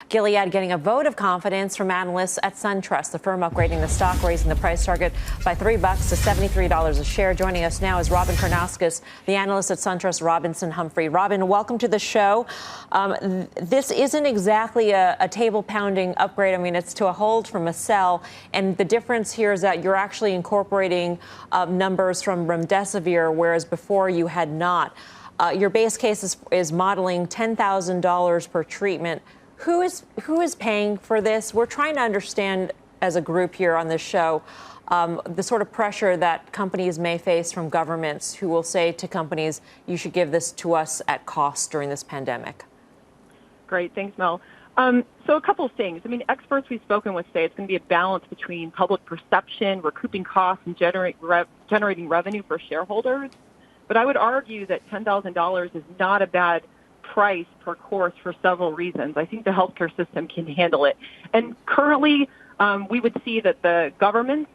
Gilead getting a vote of confidence from analysts at Suntrust, the firm upgrading the stock, raising the price target by $3 to $73 a share. Joining us now is Robyn Karnauskas, the analyst at Suntrust, Robinson Humphrey. Robyn, welcome to the show. This isn't exactly a table-pounding upgrade. I mean, it's to a hold from a sell. And the difference here is that you're actually incorporating numbers from remdesivir, whereas before you had not. Your base case is modeling $10,000 per treatment. Who is paying for this? We're trying to understand as a group here on this show the sort of pressure that companies may face from governments who will say to companies, you should give this to us at cost during this pandemic. Great. Thanks, Mel. So a couple of things. I mean, experts we've spoken with say it's going to be a balance between public perception, recouping costs, and generating revenue for shareholders. But I would argue that $10,000 is not a bad price per course for several reasons. I think the healthcare system can handle it. And currently, we would see that the governments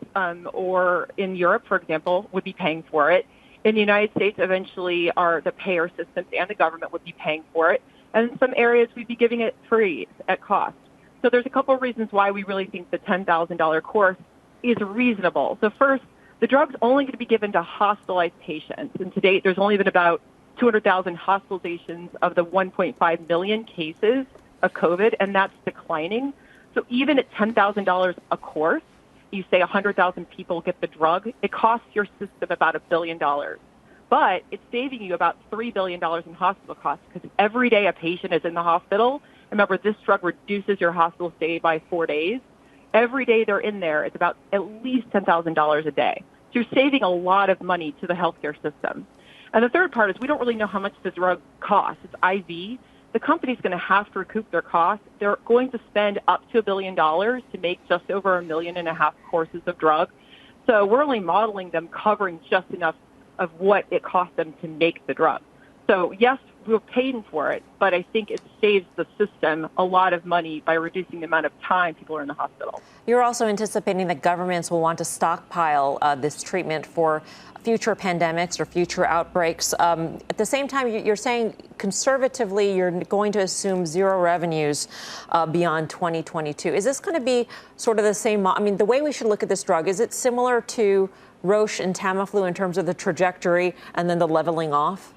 or in Europe, for example, would be paying for it. In the United States, eventually, the payer systems and the government would be paying for it. And in some areas, we'd be giving it free at cost. So there's a couple of reasons why we really think the $10,000 course is reasonable. So first, the drug's only going to be given to hospitalized patients. And to date, there's only been about 200,000 hospitalizations of the 1.5 million cases of COVID, and that's declining. So even at $10,000 a course, you say 100,000 people get the drug, it costs your system about $1 billion. But it's saving you about $3 billion in hospital costs because every day a patient is in the hospital. Remember, this drug reduces your hospital stay by 4 days. Every day they're in there, it's about at least $10,000 a day. So you're saving a lot of money to the healthcare system. And the third part is we don't really know how much the drug costs. It's IV. The company's going to have to recoup their costs. They're going to spend up to $1 billion to make just over 1.5 million courses of drug. So we're only modeling them covering just enough of what it costs them to make the drug. So yes, we're paying for it, but I think it saves the system a lot of money by reducing the amount of time people are in the hospital. You're also anticipating that governments will want to stockpile this treatment for future pandemics or future outbreaks. At the same time, you're saying conservatively you're going to assume zero revenues beyond 2022. Is this going to be sort of the same? I mean, the way we should look at this drug, is it similar to Roche and Tamiflu in terms of the trajectory and then the leveling off?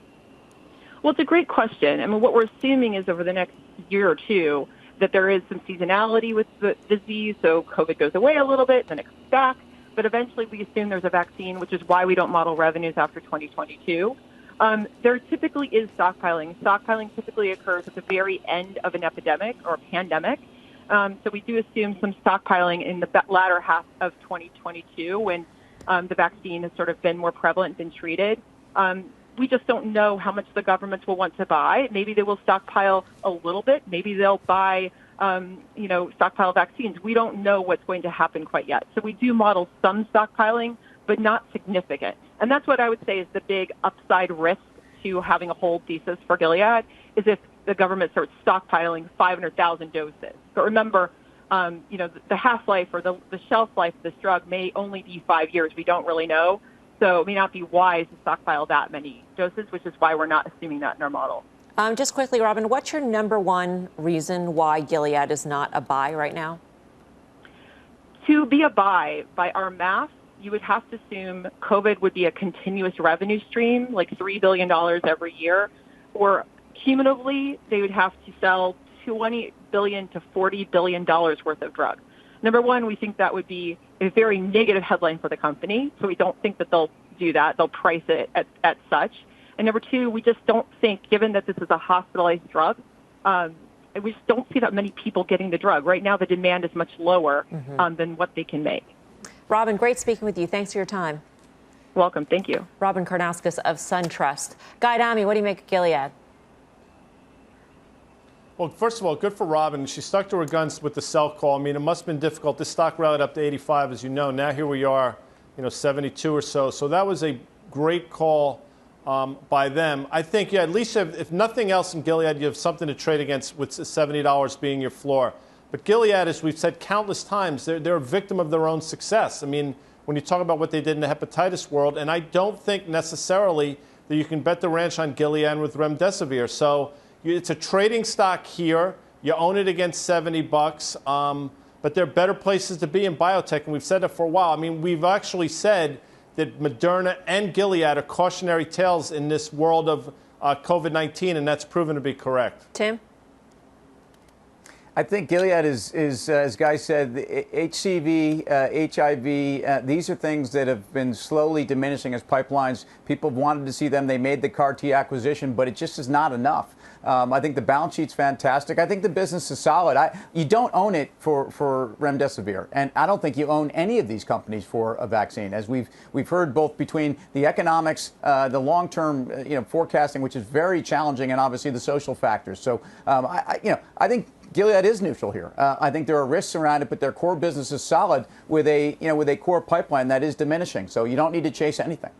Well, it's a great question. I mean, what we're assuming is over the next year or two that there is some seasonality with the disease. So COVID goes away a little bit, then it comes back. But eventually we assume there's a vaccine, which is why we don't model revenues after 2022. There typically is stockpiling. Stockpiling typically occurs at the very end of an epidemic or a pandemic. So we do assume some stockpiling in the latter half of 2022 when the vaccine has sort of been more prevalent and treated. We just don't know how much the governments will want to buy. Maybe they will stockpile a little bit. Maybe they'll buy stockpile vaccines. We don't know what's going to happen quite yet. So we do model some stockpiling, but not significant. And that's what I would say is the big upside risk to having a hold thesis for Gilead is if the government starts stockpiling 500,000 doses. But remember, the half-life or the shelf life of this drug may only be 5 years. We don't really know. So it may not be wise to stockpile that many doses, which is why we're not assuming that in our model. Just quickly, Robyn, what's your number one reason why Gilead is not a buy right now? To be a buy, by our math, you would have to assume COVID would be a continuous revenue stream, like $3 billion every year, or cumulatively, they would have to sell $20 billion to $40 billion worth of drugs. Number one, we think that would be a very negative headline for the company, so we don't think that they'll do that. They'll price it at such. And number two, we just don't think, given that this is a hospitalized drug, we just don't see that many people getting the drug. Right now, the demand is much lower than what they can make. Robyn, great speaking with you. Thanks for your time. Welcome. Thank you. Robyn Karnauskas of Suntrust. Adami, what do you make of Gilead? Well, first of all, good for Robyn. She stuck to her guns with the sell call. I mean, it must have been difficult. This stock rallied up to 85, as you know. Now here we are, 72 or so. So that was a great call by them. I think, at least if nothing else in Gilead, you have something to trade against with $70 being your floor. But Gilead, as we've said countless times, they're a victim of their own success. I mean, when you talk about what they did in the hepatitis world, and I don't think necessarily that you can bet the ranch on Gilead with remdesivir. So it's a trading stock here. You own it against 70 bucks. But there are better places to be in biotech, and we've said that for a while. I mean, we've actually said that Moderna and Gilead are cautionary tales in this world of COVID-19, and that's proven to be correct. Tim? I think Gilead is as Guy said, HCV, HIV, these are things that have been slowly diminishing as pipelines. People have wanted to see them. They made the CAR-T acquisition, but it just is not enough. I think the balance sheet's fantastic. I think the business is solid. You don't own it for remdesivir, and I don't think you own any of these companies for a vaccine. As we've heard, both between the economics, the long-term forecasting, which is very challenging, and obviously the social factors. So I think Gilead is neutral here. I think there are risks around it, but their core business is solid with a core pipeline that is diminishing. So you don't need to chase anything.